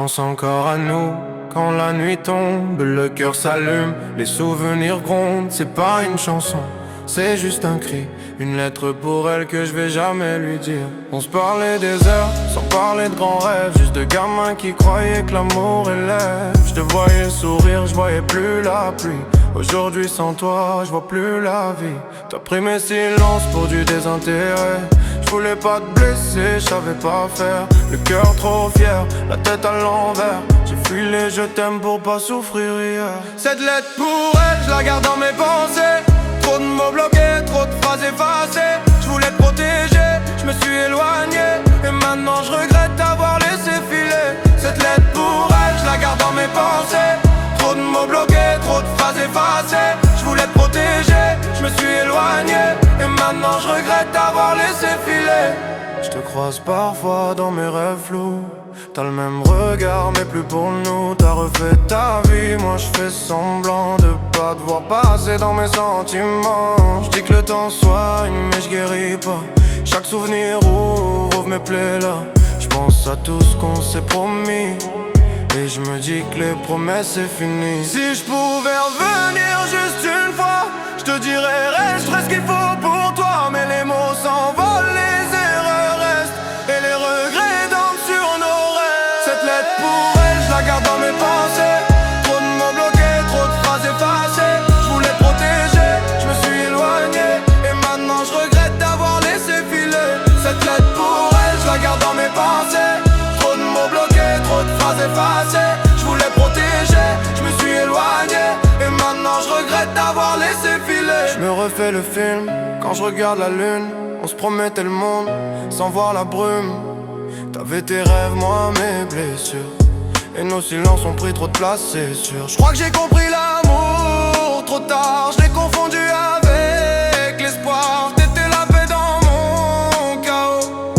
pense encore à nous. Quand la nuit tombe, le cœur s'allume, les souvenirs grondent. C'est pas une chanson, c'est juste un cri, une lettre pour elle que je vais jamais lui dire. On se parlait des heures, sans parler de grands rêves, juste de gamins qui croyaient que l'amour élève. Je te voyais sourire, je voyais plus la pluie. Aujourd'hui sans toi, je vois plus la vie. T'as pris mes silences pour du désintérêt. Je voulais pas te blesser, je savais pas faire. Le cœur trop fier, la tête à l'envers. J'ai fui les je t'aime pour pas souffrir hier. Cette lettre pour elle, je la garde dans mes pensées. Trop de mots bloqués, trop de phrases effacées. Je voulais te protéger, je me suis éloigné. Et maintenant je regrette d'avoir laissé filer. Cette lettre pour elle, je la garde dans mes pensées. Trop de mots bloqués, trop de phrases effacées. Je voulais te protéger, je me suis éloigné. Et maintenant je regrette d'avoir laissé filer. Je te croise parfois dans mes rêves flous. T'as le même regard mais plus pour nous. T'as refait ta vie, moi je fais semblant de pas te voir passer dans mes sentiments. Je dis que le temps soigne mais je guéris pas. Chaque souvenir ouvre mes plaies là. Je pense à tout ce qu'on s'est promis. Et je me dis que les promesses c'est fini. Si je pouvais revenir juste une fois, je te dirais reste, je ferais ce qu'il faut pour toi. Mais les mots s'envolent, les erreurs restent. Et les regrets dansent sur nos rêves. Cette lettre pour elle, je la garde dans mes pensées. Trop de mots bloqués, trop de phrases effacées. Je voulais te protéger, je me suis éloigné. Et maintenant je regrette d'avoir laissé filer. Cette lettre pour elle, je la garde dans mes pensées. Trop de mots bloqués, trop de phrases effacées. Je voulais protéger, je me suis éloigné. Et maintenant je regrette d'avoir laissé filer. Je me refais le film, quand je regarde la lune. On se promettait le monde, sans voir la brume. T'avais tes rêves, moi mes blessures. Et nos silences ont pris trop de place, c'est sûr. Je crois que j'ai compris l'amour trop tard. Je l'ai confondu avec l'espoir. T'étais la paix dans mon chaos.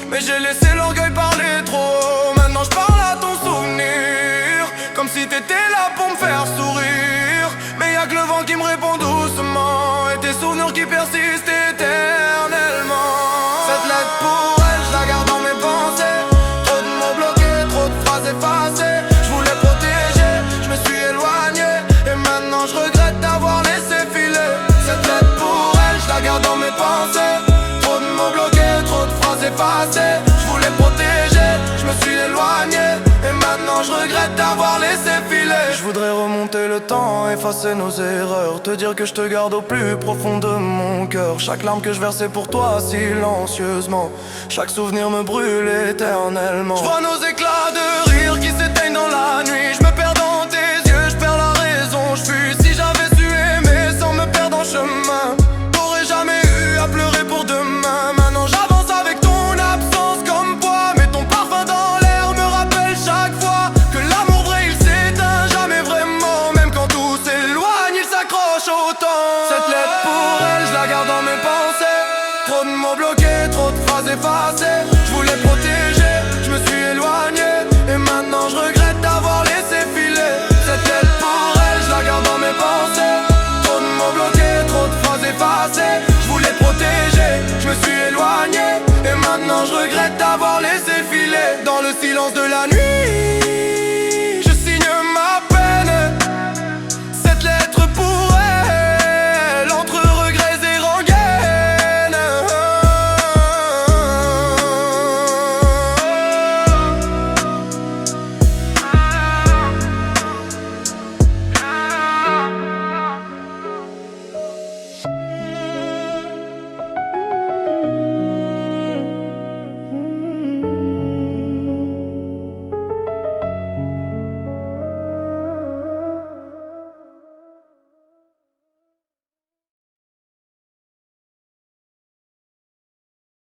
Mais j'ai laissé l'orgueil parler trop. Maintenant je parle à ton souvenir, comme si t'étais là pour me faire sourire. Mais y'a que le vent qui me répond doucement. Et tes souvenirs qui persistent éternellement. Cette lettre pour elle, je la garde dans mes pensées. Trop de mots bloqués, trop de phrases effacées. Je voulais protéger, je me suis éloigné. Et maintenant je regrette d'avoir laissé filer. Cette lettre pour elle, je la garde dans mes pensées. Trop de mots bloqués, trop de phrases effacées. Je voulais protéger, je me suis éloigné. Et maintenant je regrette d'avoir laissé filer. Je voudrais remonter le temps, effacer nos erreurs. Te dire que je te garde au plus profond de mon cœur. Chaque larme que je versais pour toi silencieusement. Chaque souvenir me brûle éternellement. Je vois nos éclats de rire qui s'éteignent dans la nuit. Je me perds dans tes yeux, je perds la raison. Je fuis. Si j'avais su aimer sans me perdre en chemin, t'aurais jamais eu à pleurer pour demain. Maintenant j'avance avec ton absence comme poids. Mais ton parfum dans l'air me rappelle chaque fois que l'amour vrai il s'éteint jamais vraiment. Même quand tout s'éloigne il s'accroche au temps. Cette lettre pour elle, je la garde dans mes pensées. Trop de mots bloqués, trop de phrases effacées. Je voulais protéger, je me suis éloigné. Et maintenant je regrette d'avoir laissé filer. Cette lettre pour elle, je la garde dans mes pensées. Trop de mots bloqués, trop de phrases effacées. Je voulais protéger, je me suis éloigné. Et maintenant je regrette d'avoir laissé filer. Dans le silence de la nuit